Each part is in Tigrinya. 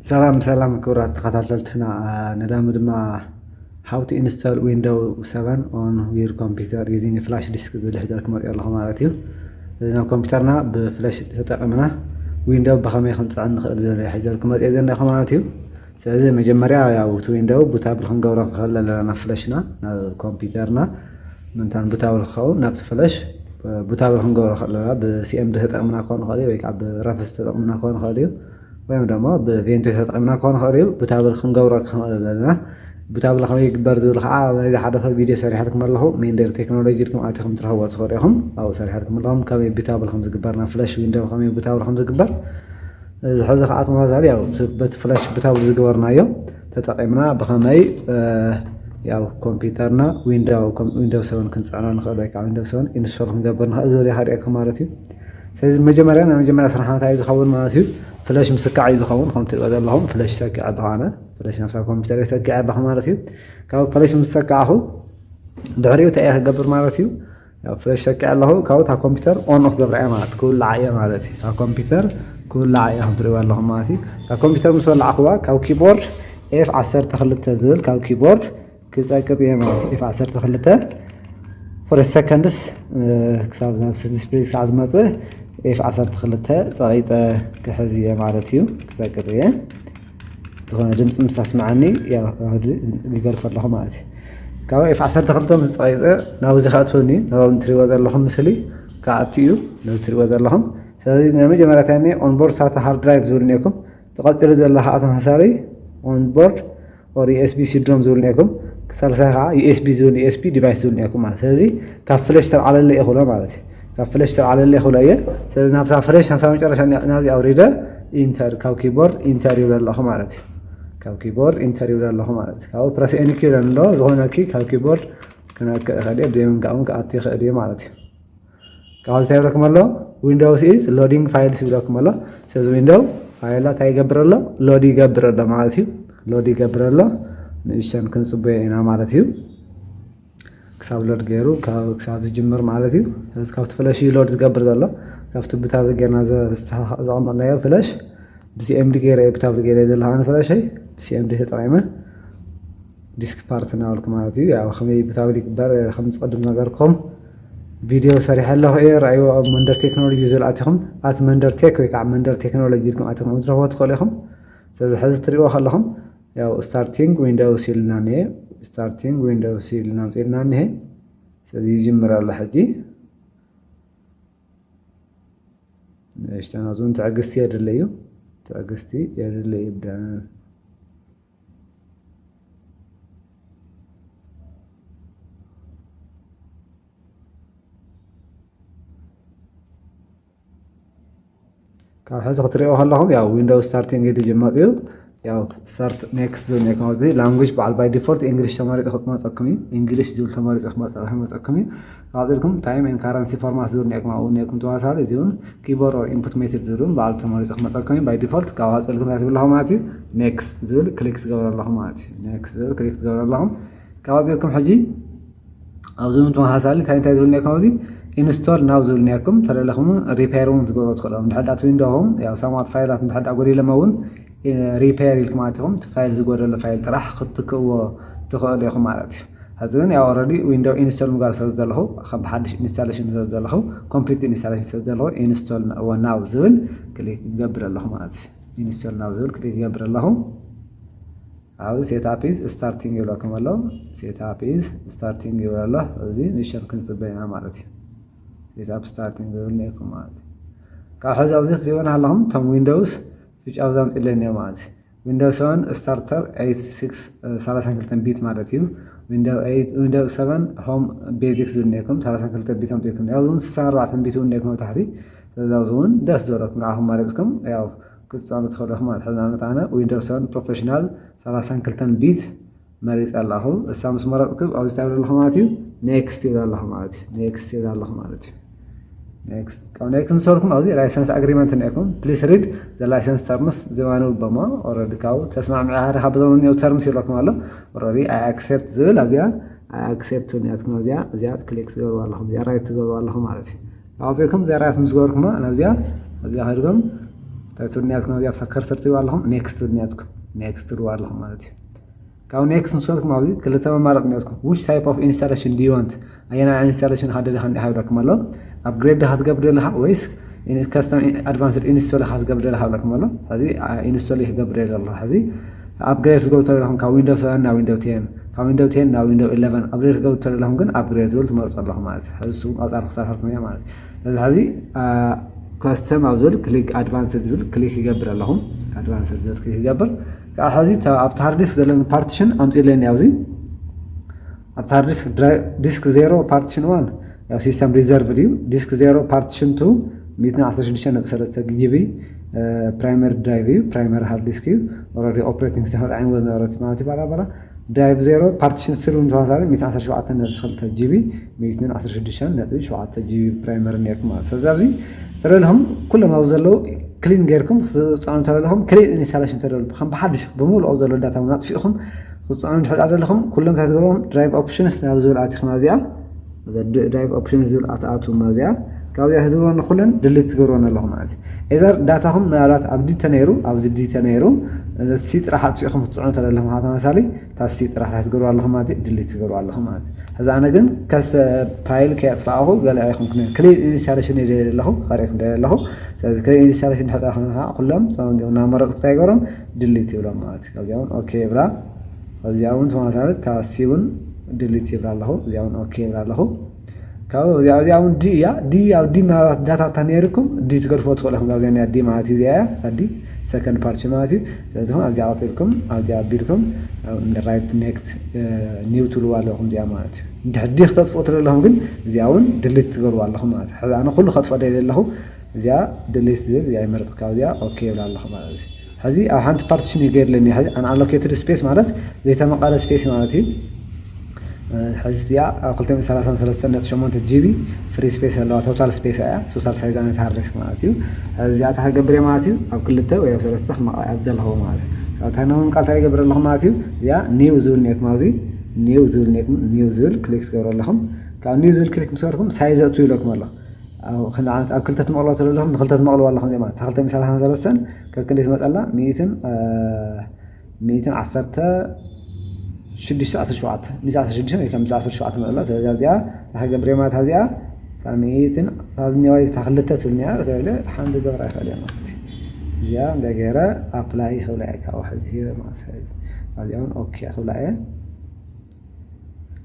ሰላም ክቡራት ተኸታተልትና ንዳምድማ how to install Windows 7 on your computer using a flash disk ዝብል ሕደር ክመፅእ ኣለኹ ማለት እዩ። እዚ ናብ ኮምፒተርና ብፍላሽ ተጠቒምና ዊንዶው ብኸመይ ክንፅዕን ንኽእል ዝብል ሕደር ክመፅእ ዘለኹ ማለት እዩ። ስለዚ መጀመርያ ያው እቲ ዊንዶው ቡታብል ክንገብሮ ንኽእል ኣለና ናብ ፍላሽና ናብ ኮምፒተርና ምንታን ቡታብል ክኸውን ናብቲ ፍላሽ ቡታብል ክንገብሮ ንኽእል ኣለና ብሲኤምዲ ተጠቒምና ክኸውን ንኽእል እዩ ወይ ከዓ ብረፈስ ተጠቒምና ክኸውን ንኽእል እዩ ወይም ደግሞ ብቬንቶ ተጠቒምና ክኸውን ንኽእል እዩ ቡታብል ክንገብሮ ንኽእል ኣለና። ቡታብል ከመይ ይግበር ዝብል ከዓ ናይዚ ሓደፈ ቪድዮ ሰሪሐልኩም ኣለኹ ሜንደር ቴክኖሎጂ ኢልኩም ኣትኹም ትረኽብዎ ትኽእሉ ኢኹም ኣብኡ ሰሪሐልኩም ኣለኹም ከመይ ቡታብል ከም ዝግበር ናብ ፍላሽ ዊንዶው ከመይ ቡታብል ከም ዝግበር እዚ ሕዚ ከዓ ተመሳሳሊ ያው በቲ ፍላሽ ቡታብል ዝገበርናዮ ተጠቒምና ብኸመይ ያው ኮምፒተርና ዊንዶው 7 ክንፅዕኖ ንኽእል ወይ ከዓ ዊንዶው 7 ኢንስቶል ክንገብር ንኽእል ዝብል ይሓርየኩም ማለት እዩ። ስለዚ መጀመርያ ስራሕና እንታይ እዩ ዝኸውን ማለት እዩ ፍላሽ ምስካዕ እዩ ዝኸውን ከም ትሪእዎ ዘለኹም ፍላሽ ሰኪዕ ኣለኹ ኣነ ፍላሽ ናብታ ኮምፒተር ሰኪዕ ኣለኹ ማለት እዩ። ካብ ፍላሽ ምስ ሰካዕኹ ድሕሪኡ እንታይ እየ ክገብር ማለት እዩ ያው ፍላሽ ሰኪዕ ኣለኹ ካብኡ እታ ኮምፒተር ኦን ኦፍ ገብራ እየ ማለት ክውላዕ እየ ማለት እዩ። እታ ኮምፒተር ክውላዕ እየ ከም ትሪእዎ ኣለኹም ማለት እዩ። እታ ኮምፒተር ምስ ወላዕኽዋ ካብ ኪቦርድ F12 ዝብል ካብ ኪቦርድ ክፀቅጥ እየ ማለት እዩ። F12 for seconds ክሳብ ናብ ዲስፕሌይ ክሳብ ዝመፅእ F12 ፀቂጠ ክሕዝ እየ ማለት እዩ ክፀቅጥ እየ ዝኾነ ድምፂ ምስ ኣስማዓኒ ይገልፅ ኣለኹ ማለት እዩ። ካብ F12 ምስ ፀቂጠ ናብዚ ከእትወኒ ናብዚ ትሪእዎ ዘለኹም ምስሊ ከኣቱ እዩ ነዚ ትሪእዎ ዘለኹም። ስለዚ ንመጀመርያ ታኒ ኦንቦርድ ሳታ ሃርድ ድራይቭ ዝብል እኒአኩም ተቐፂሉ ዘላ ከዓ ተመሳሳሊ ኦንቦርድ ኦር ዩኤስቢ ሲድሮም ዝብል እኒአኩም ሳልሳይ ከዓ ዩኤስቢ ዝብል ዩኤስቢ ዲቫይስ ዝብል እኒአኩም ማለት ስለዚ ካብ ፍላሽ ተብዓለለ እየ ክብሎ ማለት እዩ ካብ ፍላሽ ተብዓለለ ክብሎ እየ። ስለዚ ናብታ ፍላሽ ናብታ መጨረሻ ናብዚ ኣውሪደ ኢንተር ካብ ኪቦርድ ኢንተር ይብል ኣለኹ ማለት እዩ። ካብ ኪቦርድ ኢንተር ይብል ኣለኹ ማለት እዩ። ካብኡ ፕረስ ኤኒ ኪ ኣሎ ዝኾነ ኪ ካብ ኪቦርድ ክነክእ ይኽእል እየ ብደምንጋኡ ክኣቱ ይኽእል እየ ማለት እዩ። ካብዚ እንታይ ይብለኩም ኣሎ ዊንዶውስ ኢዝ ሎዲንግ ፋይልስ ይብለኩም ኣሎ። ስለዚ ዊንዶው ፋይላት እንታይ ይገብር ኣሎ ሎድ ይገብር ኣሎ ማለት እዩ። ሎድ ይገብር ኣሎ ንእሽተን ክንፅበዮ ኢና ማለት እዩ ክሳብ ሎድ ገይሩ ክሳብ ዝጅምር ማለት እዩ። ስለዚ ካብቲ ፍላሽ ሎድ ዝገብር ዘሎ ካብቲ ቡታብል ጌርና ዘቐመጥናዮ ፍላሽ ብሲኤምዲ ገይረ ቡታብል ገይረ ዘለኹ ፍላሸይ ብሲኤምዲ ተጠቒመ ዲስክ ፓርት እናበልኩ ማለት እዩ። ያው ከመይ ቡታብል ይግበር ከም ዝቀድም ነገርኩም ቪድዮ ሰሪሐ ኣለኹ እየ ራእይዎ ኣብ መንደር ቴክኖሎጂ ዝብል ኣትኹም ኣት መንደር ቴክ ወይ ከዓ መንደር ቴክኖሎጂ ኢልኩም ኣትኹም ትረኽቦ ትኽእሉ ኢኹም። ስለዚ ሕዚ ትሪእዎ ከለኹም ያው ስታርቲንግ ዊንዶውስ ኢልና እኒሀ ስታርቲንግ ዊንዶውስ ኢልና ምፅኢልና እኒሀ ስለዚ ይጅምር ኣሎ ሕጂ ንእሽተን ኣዝውን ትዕግስቲ የድሊ እዩ ትዕግስቲ የድሊ ይብዳ ካብ ሕዚ ክትሪእዎ ከለኹም ያው ዊንዶውስ ስታርቲንግ ኢሉ ጅመፅ እዩ ያው ስታርት ኔክስት ዝብል ነይኩም ኣብዚ ላንጉጅ በዓል ባይ ዲፎልት እንግሊሽ ተመሪፁ ክትመፀኩም እዩ እንግሊሽ ዝብል ተመሪፁ ክመፀኩም እዩ። ካብዚ ኢልኩም ታይም ኤንድ ካረንሲ ፎርማት ዝብል ነይኩም ኣብኡ ነይኩም ተመሳሳሊ እዚ እውን ኪቦርድ ኦር ኢንፑት ሜትድ ዝብል እውን በዓል ተመሪፁ ክመፀኩም እዩ ባይ ዲፎልት ካብ ዋፂ ኢልኩም እንታይ ትብለኹም ማለት እዩ ኔክስት ዝብል ክሊክ ትገብሩ ኣለኹም ማለት እዩ። ኔክስት ዝብል ክሊክ ትገብሩ ኣለኹም ካብ ዋፂ ኢልኩም ሕጂ ኣብዚ እውን ተመሳሳሊ እንታይ ዝብል ነይኩም ኣብዚ ኢንስቶል ናው ዝብል ነይኩም ተለለኹም ሪፔር እውን ትገብሩ ትኽእሉ ድሕዳት ዊንዶውም ያው ሰማት ፋይላት እንድሕዳ ጎዲሎም እውን ሪፔር ኢልኩም ኣትኹም እቲ ፋይል ዝጎደሎ ፋይል ጥራሕ ክትክእዎ ትኽእሉ ኢኹም ማለት እዩ። ሕዚ ግን ያው ኦልሬዲ ዊንዶው ኢንስቶል ምግባር ስለ ዘለኹ ከም ብሓድሽ ኢንስታሌሽን ስለ ዘለኹ ኮምፕሊት ኢንስታሌሽን ስለ ዘለኹ ኢንስቶል ናው ዝብል ክሊክ ይገብር ኣለኹ ማለት እዩ። ኢንስቶል ናው ዝብል ክሊክ ይገብር ኣለኹ ኣብዚ ሴትኣፕ ኢዝ ስታርቲንግ ይብለኩም ኣሎ ሴትኣፕ ኢዝ ስታርቲንግ ይብል ኣሎ እዚ ንእሽተን ክንፅበ ኢና ማለት እዩ። ሴትኣፕ ስታርቲንግ ዝብል ነይኩም ማለት እዩ። ካብ ሕዚ ኣብዚ ትሪእዎና ኣለኹም እቶም ዊንዶውስ ፍጫ ኣብዛ ምፅኢለ እኒኦ ማለት እዩ። ዊንዶውስ 7 ስታርተር 32 ቢት ማለት እዩ። ዊንዶውስ 7 ሆም ቤዚክ ዝብል ነይኩም 32 ቢት ኣምፅኢልኩም ኣብዚ እውን 64 ቢት እውን ነይኩም ታሕቲ ስለዚ ኣብዚ እውን ደስ ዝበለኩም ንዓኹም መሪፅኩም ያው ክትፀኑ ትኽእሉ ኢኹም ማለት ሕዚ ንኣብነት ኣነ ዊንዶውስ 7 ፕሮፌሽናል 32 ቢት መሪፅ ኣለኹ እሳ ምስ መረፅኩም ኣብዚ እንታይ ይብል ኣለኹ ማለት እዩ ኔክስት ይብል ኣለኹ ማለት እዩ። ኔክስት ይብል ኣለኹ ማለት እዩ። ካብ ኔክስት ምስ በልኩም ኣብዚ ላይሰንስ ኣግሪመንት እኒአኩም ፕሊስ ሪድ ዘ ላይሰንስ ተርምስ ዘማኑ በሞ ኦልሬዲ ካብኡ ተስማዕምዒ ሓደ ካብዞም እኒአው ተርምስ ይብለኩም ኣሎ ኦልሬዲ ኣይ ኣክሴፕት ዝብል ኣብዚኣ ኣይ ኣክሴፕት እኒኣትኩም እዚኣ ክሊክ ትገብሩ ኣለኹም እዚኣ ራይት ትገብሩ ኣለኹም ማለት እዩ። ካብኡ ፅኢልኩም እዚኣ ራይት ምስ ገበርኩማ ናብዚኣ ከድኩም تونياتكم هذه أبصر كرسرتي والله next تونياتكم next والله مالتي كاو next نسولكم هذه كل تمام مالك نياتكم which type of installation do you want أنا installation هذا اللي خلني أحاولكم الله upgrade هتقبل لها ويس إن custom advanced install هتقبل لها أحاولكم الله هذه install هتقبل لها هذه upgrade تقول لهم كويندوز 7 نا ويندوز 10 كويندوز 10 نا ويندوز 11 upgrade تقول لهم كن upgrade تقول تمرص الله مالتي هذا سوق أصار خسارة حرفيا مالتي هذه كاستم او زول كليك ادفانسد زول كليك يقبر لهم ادفانسد زول كليك يقبر كاحدي ابت هارد ديسك زلن بارتيشن امصي لين ياوزي ابت هارد ديسك 0 بارتيشن 1 ያው ሲስተም ሪዘርቭ ዲው ዲስክ 0 ፓርቲሽን 2 116 ጂቢ ፕራይመሪ ድራይቭ ፕራይመሪ ሃርድ ዲስክ ኦልሬዲ ኦፕሬቲንግ ሲስተም አይን ወዘረት ማለት ባላባላ ድራይቭ 0 ፓርቲሽን 3 ተዋሳለ 117 ጂቢ 116 ጂቢ ፕራይመሪ ኔክ ማለት ስለዚህ ተረልهم كلهم او زلو كلين غيركم تصانو ترلهم كلين انستاليشن ترلهم بخم بحدش بمول او زلو داتا مناطفيهم تصانو تحل عليهم كلهم تتغرون درايف اوبشنز تاوزول اتي خمازيا درايف اوبشنز زول اتاتو مازيا كاويا هذول كلن ديليت تغرون لهم ማለት اذا داتاهم نالات ابدي تنيرو ابدي دي تنيرو سيت راح تصيخم تصانو ترلهم هذا مثالي تاسيت راح تغروا لهم ማለት ديليت تغروا لهم ማለት هذا انا ግን كاس فايل كيفاو قال ايكم كلين انستاليشن يدلهم خاريكم دلهم ስለዚህ كلين انستاليشن ተጣራሁና ሁሉም ታውንዴውና መረጥኩ ታይገርም ዲሊት ይብላል ማለት ከዚያውን ኦኬ ብላ ከዚያውን ተማሳለ ታሲውን ዲሊት ይብላልሁ እዚያውን ኦኬ ብላልሁ ከዚያውን ዲ ማለት ዳታ ታኔርኩም ዲ ትገርፎ ተቆለኩም ጋር ዲ ማለት ይዚያ ታዲ second part ማለት ስለዚህ አልጃ አጥልኩም አልጃ ቢልኩም እንደ ራይት ኔክስት ኒው ቱል ዋለኩም ዲያ ማለት እንደ ተጥፎ ተለለሁም ግን እዚያውን ዲሊት ትገሩ ዋለሁ ማለት አና ሁሉ خطف አይደለሁ እዚያ ዲሊት ዝብል ያ ይመርጥካ እዚያ ኦኬ ብላለሁ ማለት እዚ ኣብ ሓንቲ ፓርቲሽን ይገርልኒ አና አሎኬትድ ስፔስ ማለት ዘይተመቀለ ስፔስ ማለት እዩ حزيا قلت 33.8 جيبي فري سبيس الله توتال سبيس توتال سايز انا تحرس معناتيو حزيا تحقبري معناتيو او كلته ويا ثلاثه ما ابدل هو معناتي تاينون قال تايغبر الله معناتيو يا نيو زول نيك ماوزي نيو زول كليك تغبر لهم كان نيو زول كليك مسوركم سايزاتو يلكم الله او خلنا او كلته مقلوات لهم دخلت مقلوا والله خدي ما تخلت 33 ككنديت مصلا 110 شديش 17 ميزات شديش كم ميزات 17 مالا زيادة هذا بريمات هذه ثميتين هذا نواي تخلتت النيا زيادة حمد دورة خلينا ماتي زيادة دقيرة أبلاي خلايا كواحد هي ما سايد هذا أوكي خلايا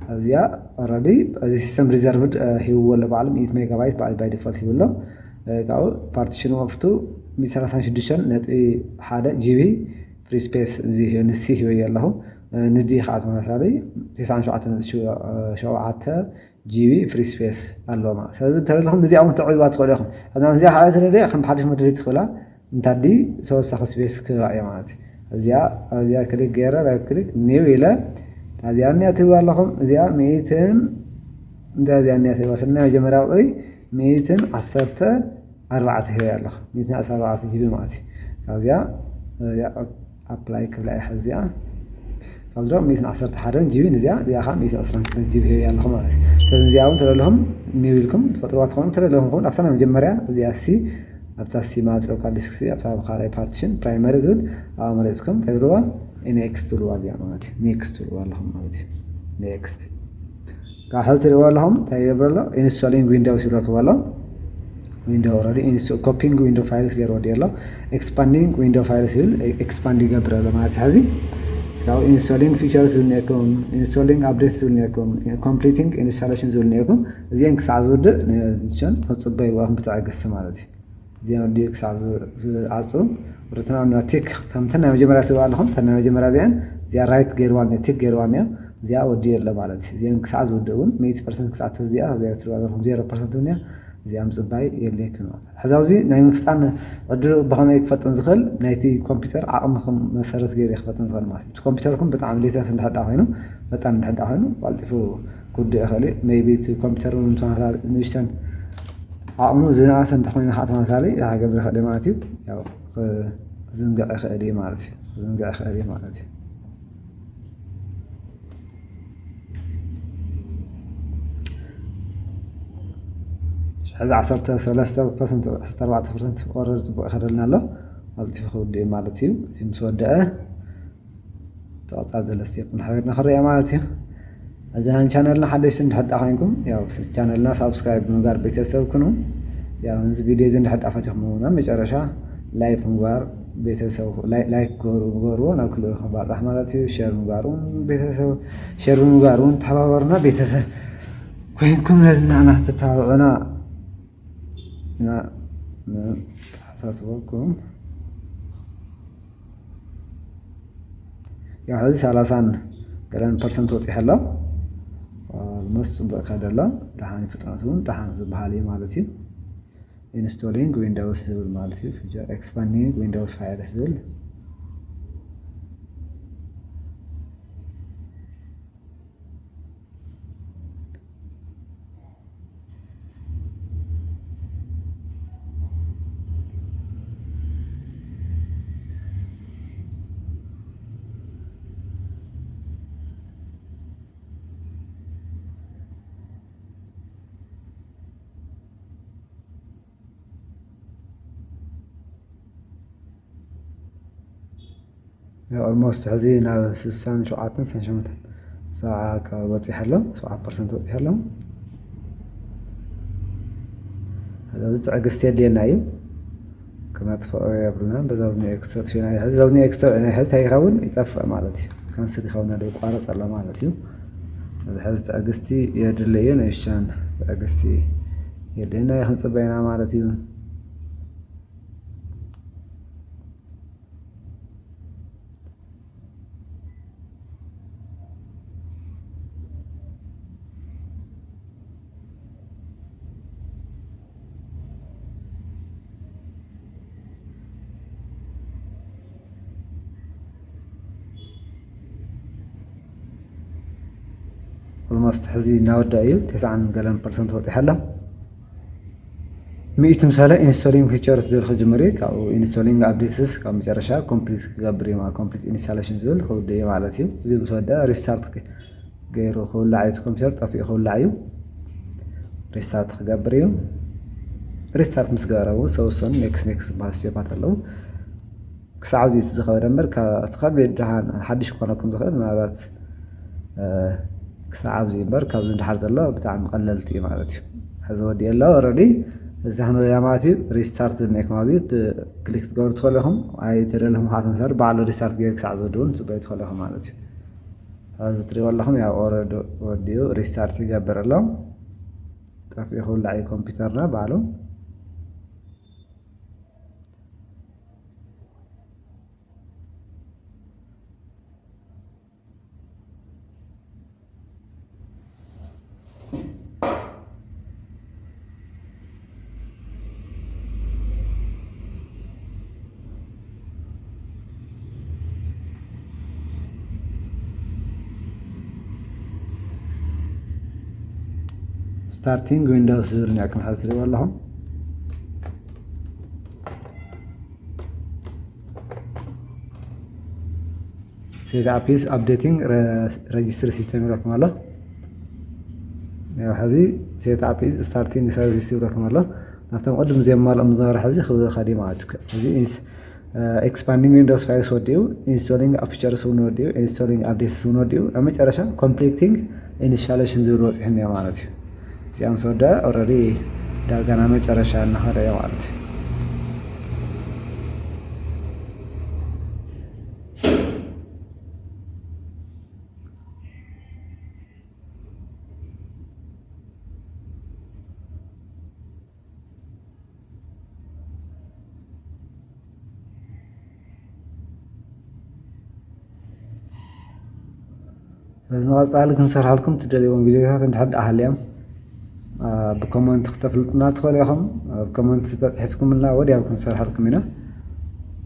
هذا already هذا system reserved هو ولا بعلم 100 ميجا بايت by default هو ولا كاو partition وقته 136 نت حدا جيبي free space زي نسي هو يلا هو ندي خاطر مثلا 97 جيبي فري سبيس الله ما ስለዚህ ተረለኹም እዚ አሁን ተዕይዋት ቆለኹም አና እዚ ሓት ረደ ከም ሓድሽ መድሪት ትኽላ እንታዲ ሰወሳኽ ስፔስ ክባየ ማለት እዚያ ክሊክ ገይረ ራይት ክሊክ ኒው ኢለ ታዚያ ኒያ ትባለኹም እዚያ 100 እንደዚያ ኒያ ትባሰና መጀመሪያ ቁጥሪ 114 هي ያለኹ 114 ጂቢ ማለት ታዚያ አፕላይ ክብላይ ሓዚያ فازرو 111 جيبي نزيا ديا 112 جيبي يالله ማለት ስለዚህ አሁን ተረለሁም ኒውልኩም ተፈጥሯትኩም ተረለሁም ሆነ አፍሳና መጀመሪያ እዚያ ሲ አፍታሲ ማለት ሎካል ዲስክ ሲ አፍታ በካላይ ፓርቲሽን ፕራይመሪ ዞን አመረጥኩም ተግሮባ ኔክስት ሉዋልያ ማለት ኔክስት ሉዋልሁም ማለት ኔክስት ካህልት ሉዋልሁም ታይብረሎ ኢንስቶሊንግ ዊንዶውስ ይልከባሎ ዊንዶው ኦልሬዲ ኢንስቶል ኮፒንግ ዊንዶው ፋይልስ ገር ወዲያሎ ኤክስፓንዲንግ ዊንዶው ፋይልስ ይል ኤክስፓንድ ይገብራል ማለት ሀዚ So installing features will nekom, installing updates will nekom, completing installations will nekom. زين كساز ود نشان هتصبي واهم بتاعكس مالتي. زين ودي كساز عصو ورتنا نتيك تمتنا مجمرة توالهم تنا مجمرة زين رايت جيروان نتيك جيروانيا زين ودي له مالتي. زين كساز ودون 100% كساز زين توالهم 0% دنيا زين مصبي يلي كنوا. حزاوزي نايم فتان قدر بخم يكفتن زخل نايتي كمبيوتر عقمكم مسارات غير يكفتن زخل مالتي. كمبيوتركم بتعمليه تاسم لحدا هينو بتعمل لحدا هينو والتفو كود اخلي ميبي كمبيوتر انتو نيشتن عقمو زناسن تخوين حات مثالي يا قبل خدماتي ያው زنقع خالي مالتي زنقع خالي مالتي هذا 10 3% 14% ورد خدلنا له قلت خودي مالتي اسم سوداء تقطع زل ستيب من حاجتنا خرية مالتي إذا هن channelنا حد يسند حد أخوينكم يا بس channelنا سبسكرايب مقار بيتساو كنوا يا منز فيديو زين حد أفتحهم هنا مش أرشة لايك مقار بيتساو لايك مقارون أو كله بعض أحمالتي شير مقارون بيتساو شير مقارون تحبورنا بيتساو كوينكم لازم أنا تتابعنا هنا حساسبكم يا هذه سالسان كلام percent وطي حلا المست بقى كذا دحاني فطرتون دحان زبالي مالتي installing windows مالتي feature expanding windows files زل almost هذه سنة شو عطن سنة شو متى ساعة كواتي حلا 7% واتي حلا هذا بس عقستي اللي نايم كنا تفقوا يا برنامج بدأوني إكستر فينا هذا زودني إكستر أنا حس هاي خون يتفق مالتي كان سيدي خونا لي قارص الله مالتي هذا حس عقستي يدلينا إيشان عقستي يدلينا يخلص بينا مالتي almost حزي ناود أيو 9% وطي حلا 100 مثلا installing features زول خجمري أو installing updates كم جرشة complete قبري مع complete installation زول خودي مالتي زي بسودا restart غيره خول لعيو كمبيوتر طفي خول لعيو restart قبريو restart مسجارو سوسون next بحسيبات اللو كسعودي تزخوا دمر كتخبي دهان حدش كونكم دخل مالات كسعاب زي بر كابل ندحر زلو بتاع مقللتي مالتي حز ودي الله اوريدي زحنو يا ماتي ريستارت نيك مازيت كليك تقول تخليهم اي ترى لهم حاتم سر بعد ريستارت جيك ساعه زودون صبيت تخليهم مالتي هذا تري والله يا اوريدي وديو ريستارت يجبر لهم طفي هو لاي كمبيوترنا بعلو starting windows زرنا كم حاسري والله set up is updating register system لكم الله يا حزي set up is starting service لكم الله نفتهم قدم زي ما الأمر حزي خدي معك حزي is expanding windows files وديو installing features وديو installing updates وديو أما جرشة completing installation زروس إحنا مالتي سيام سودا already داغانا مجرشة النهار يا مالتي نوصل نسرح لكم تدليون فيديوهات نحد أهليهم بكومنت اختفلنا تخليهم بكومنت تحفكم الله ودي أبكم نسرح لكم هنا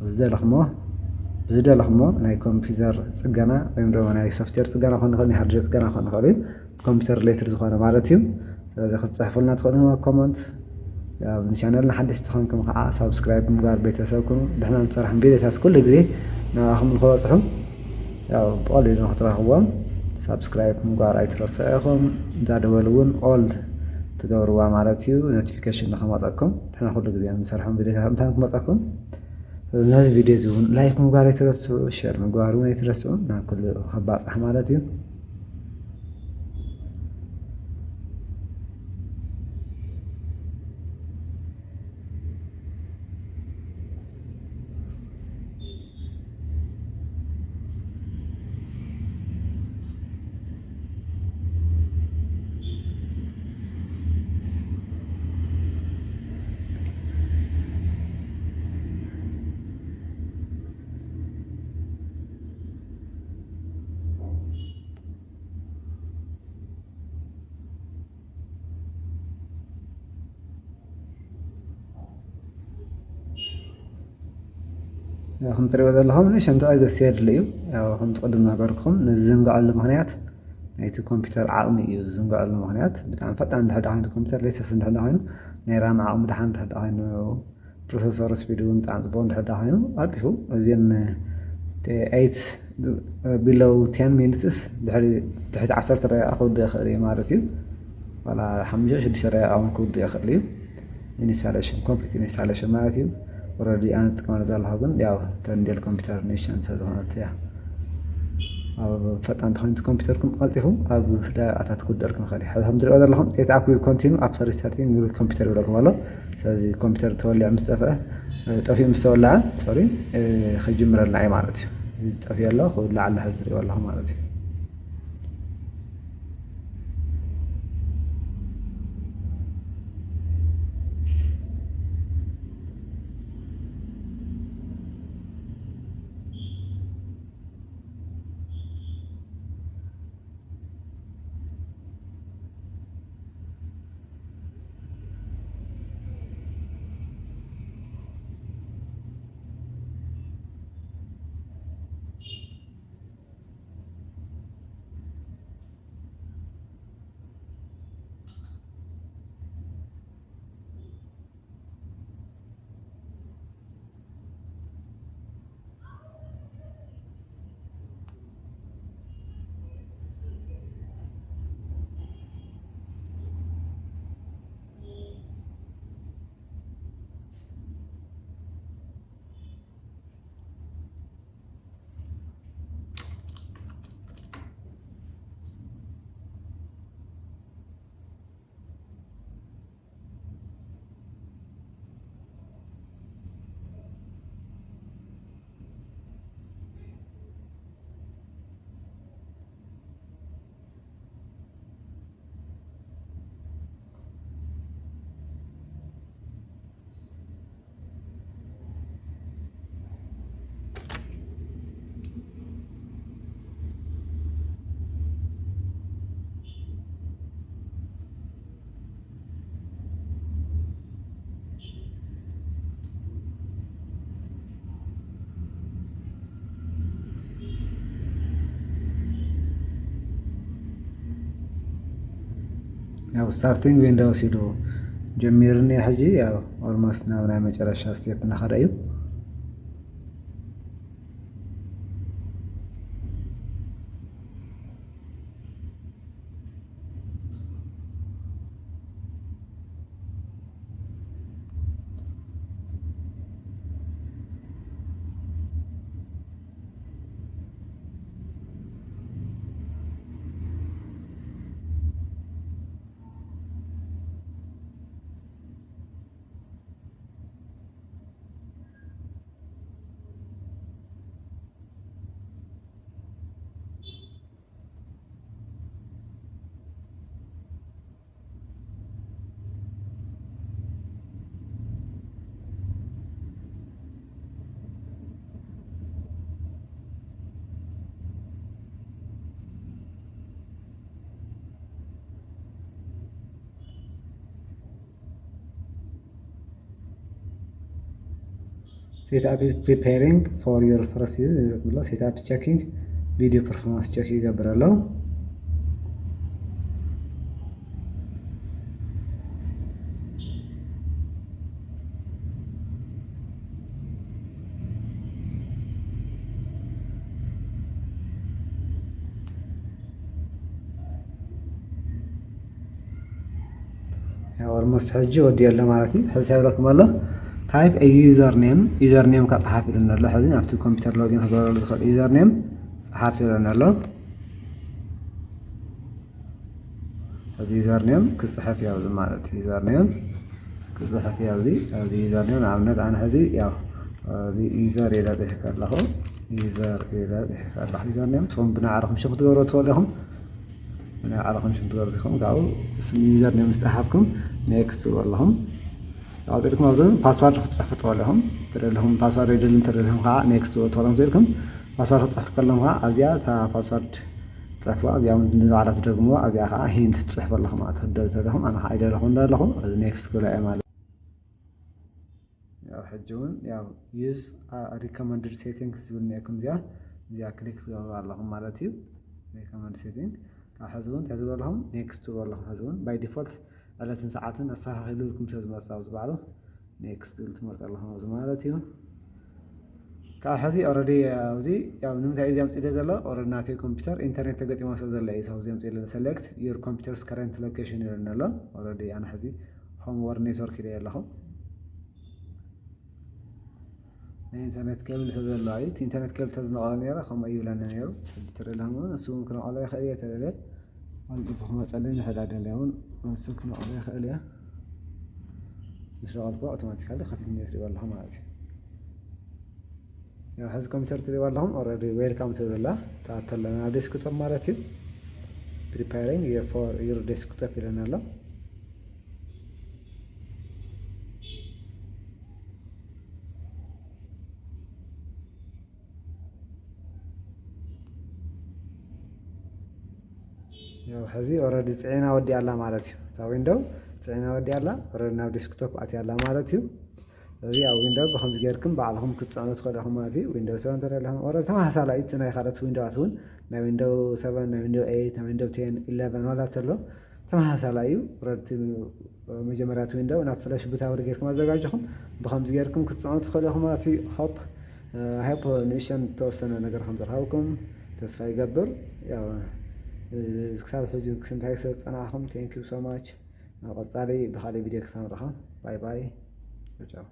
بزيد لخمو ناي كمبيوتر صقنا ويم دو ناي سوفتوير صقنا خلني هارد صقنا خلني كمبيوتر ليتر زخونه مالتيو ስለዚህ ክትጽሕፉልና ትኽእሉ ኮመንት ያው ቻናልና ሓድሽ ትኾንኩም ከዓ ሰብስክራይብ ምግባር ቤተሰብኩም ድሕና ንሰርሕ ቪድዮታት ኩሉ ግዜ ንኣኹም ንኽበፅሑ ያው ብቐሊሉ ንኽትረኽብዎም ሰብስክራይብ ምግባር ኣይትረስዑ ኢኹም እዛ ደወል እውን ኦል ትገብርዋ ማለት እዩ ኖቲፊኬሽን ንኽመፀኩም ድሕና ኩሉ ግዜ ንሰርሖም ቪድዮታት እንታይ ክመፀኩም ነዚ ቪድዮ እዚ እውን ላይክ ምግባር ኣይትረስዑ ሸር ምግባር እውን ኣይትረስዑ ናብ ኩሉ ከባፅሕ ማለት እዩ ከም ትሪእዎ ዘለኹም ንእሽተይ ትዕግስቲ የድሊ እዩ ከምቲ ቅድም ነገርኩም ንዝዝንገዐሉ ምክንያት ናይቲ ኮምፒተር ዓቕሚ እዩ ዝዝንገዐሉ ምክንያት ብጣዕሚ ፈጣን እንድሕር ኮይኑ ኮምፒተር ሌተስ እንድሕር ኮይኑ ናይ ራም ዓቕሚ ድሓን እንድሕር ኮይኑ ፕሮሰሰር ስፒድ እውን ብጣዕሚ ፅቡቅ እንድሕር ኮይኑ ኣጢፉ እዚአን 8 ቢሎው 10 ሚኒትስ ድሕሪ 10 ደቂቃ ክውድእ ይኽእል እዩ ማለት እዩ ዋላ 5-6 ደቂቃ እውን ክውድእ ይኽእል እዩ ኢንስታሌሽን ኮምፕሊት ኢንስታሌሽን ማለት እዩ ኦልሬዲ ኣነ ጥቀመሉ ዘለኹ ግን ያው ተንዴል ኮምፒተር ንእሽተን ስለዝኾነት እያ ኣብ ፈጣንቲ ኮይንቲ ኮምፒተርኩም ቀልጢፉ ኣብ ደቂቃታት ክውድአልኩም ይኽእል እዩ ሕዚ ከም ትሪእዎ ዘለኹም ሴት ኣፕ ዊል ኮንቲኑ ኣፍተር ሪስታርቲንግ ኮምፒተር ይብለኩም ኣሎ ስለዚ ኮምፒተር ተወሊዑ ምስ ጠፍአ ጠፊኡ ምስ ተወልዐ ሶሪ ክጅምረልና እዩ ማለት እዩ እዚ ጠፊኡ ኣሎ ክውላዕ ኣሎ ሕዚ ትሪእዎ ኣለኹም ማለት እዩ ያው ስታርቲንግ ዊንዶውስ ኢሉ ጀሚርኒ ሕጂ ያው ኦልሞስት ናብ ናይ መጨረሻ ስቴፕ እናኸደ እዩ setup is preparing for your first use setup checking video performance check ይገብራለሁ ያው ኦልሞስት ሕጂ ወዲያለ ማለት ነው ሕሳብ ለኩም አለ ታይፕ ዩዘር ኔም ከጽሓፍ ኢሉና ኣሎ ሕዚ ናብቲ ኮምፒተር ሎጊን ክገብረሉ ዝኽእል ዩዘር ኔም ጽሓፍ ኢሉና ኣሎ ሕዚ ዩዘር ኔም ክጽሕፍ ያው እዚ ማለት ዩዘር ኔም ክጽሕፍ ያው እዚ ዩዘር ኔም ንኣብነት ኣነ ሕዚ ያው ዩዘር ኢለ ጽሒፈ ኣለኹ ዩዘር ኢለ ጽሒፈ ኣለኹ ዩዘር ኔም ንስኹም ብናይ ዓለኹም ሽም ክትገብሮ ትኽእሉ ኢኹም ብናይ ዓለኹም ሽም ክትገብሩ ኢኹም ካብኡ ስም ዩዘር ኔም ምስትሓፍኩም ኔክስት ትብሉ ኣለኹም ኣውፅኢልኩም ኣብዚ ፓስዋርድ ክትፅሕፉ ትኽእሉ ኢኹም ትደለኹም ፓስዋርድ ይደሊ እንተደለኹም ከዓ ኔክስት ትብሉ ትኽእሉ ኢልኩም ፓስዋርድ ክትፅሕፉ ከለኹም ከዓ ኣብዚኣ እታ ፓስዋርድ ትፅሕፍዋ እዚኣ ንባዕላ ትደግምዋ ኣብዚኣ ከዓ ሂንት ትፅሕፉ ኣለኹም ማለት ትደልዩ ተለኹም ኣነ ከዓ ይደለኹ እንዳለኹ እዚ ኔክስት ክብላ እየ ማለት ያው ሕጂ እውን ያው ዩዝ ሪኮመንድድ ሴቲንግስ ዝብል እኒአኩም እዚኣ ክሊክ ትገብሩ ኣለኹም ማለት እዩ ሪኮመንድ ሴቲንግ ካብ ሕዚ እውን እንታይ ትብሉ ኣለኹም ኔክስት ትብሉ ኣለኹም ሕዚ እውን ባይ ዲፎልት ዕለትን ሰዓትን ኣስተኻኺሉ ኢልኩም ስለዝመፅእ ኣብዚ ባዕሉ ኔክስት ዝብል ትመርፁ ኣለኹም ኣብዚ ማለት እዩ ካብ ሕዚ ኦልሬዲ ኣብዚ ያው ንምንታይ እዩ ኣምፂለ ዘሎ ኦልሬዲ ናተይ ኮምፒተር ኢንተርኔት ተገጢሞ ሰብ ዘለ እዩ ኣብዚ ኣምፂለ ሰሌክት ዩር ኮምፒተርስ ከረንት ሎኬሽን ይብለና ኣሎ ኦልሬዲ ኣነ ሕዚ ሆም ወር ኔትወርክ ኢለ ኣለኹ ኢንተርኔት ኬብል ተዘሎ እዩ እቲ ኢንተርኔት ኬብል ተዝነቐለ ነይረ ከምኡ ይብለና ነይሩ ሕጂ ትሪእለኹም ንሱ ክነቐሎ ይኽእል እየ ተደለየ قلت فخمة تسألني حد عدل اليوم السكنة على خالية نشتغل فوق اوتوماتيكالي خفيف الناس اللي والله مالتي يا حز كمبيوتر تري والله اوريدي ويلكم تو الله تعال لنا ديسكتوب مالتي preparing for your desktop لنا الله ያው ሕዚ ኦልሬዲ ጽዒና ወዲ ኣላ ማለት እዩ እታ ዊንዶው ጽዒና ወዲ ኣላ ኦልሬዲ ናብ ዴስክቶፕ ኣትያ ኣላ ማለት እዩ እዚ ኣብ ዊንዶው ብከምዚ ጌርኩም ባዕልኩም ክትፅዕኑ ትኽእሉ ኢኹም ማለት እዩ ዊንዶው 7 ተደለኹም ኦልሬዲ ተመሳሳሊ እዩ ናይ ካልኦት ዊንዶዋት እውን ናይ ዊንዶው 7 ናይ ዊንዶው 8 ናይ ዊንዶው 10 11 ዋላ ተሎ ተመሳሳሊ እዩ ኦልሬዲ መጀመርያ ዊንዶው ናብ ፍላሽ ቦታ ወዲ ጌርኩም ኣዘጋጅኹም ብከምዚ ጌርኩም ክትፅዕኑ ትኽእሉ ኢኹም ማለት እዩ ሆፕ ንእሽተን ተወሰነ ነገር ከም ዝረኸብኩም ተስፋ ይገብር ያው እስካብ ሕዚ ክስንታይ ሰብ ፀናሕኹም ቴንክ ዩ ሶ ማች ኣብ ቀፃሊ ብካሊእ ቪድዮ ክሳብ ንረኸብ ባይ ባይ ቻው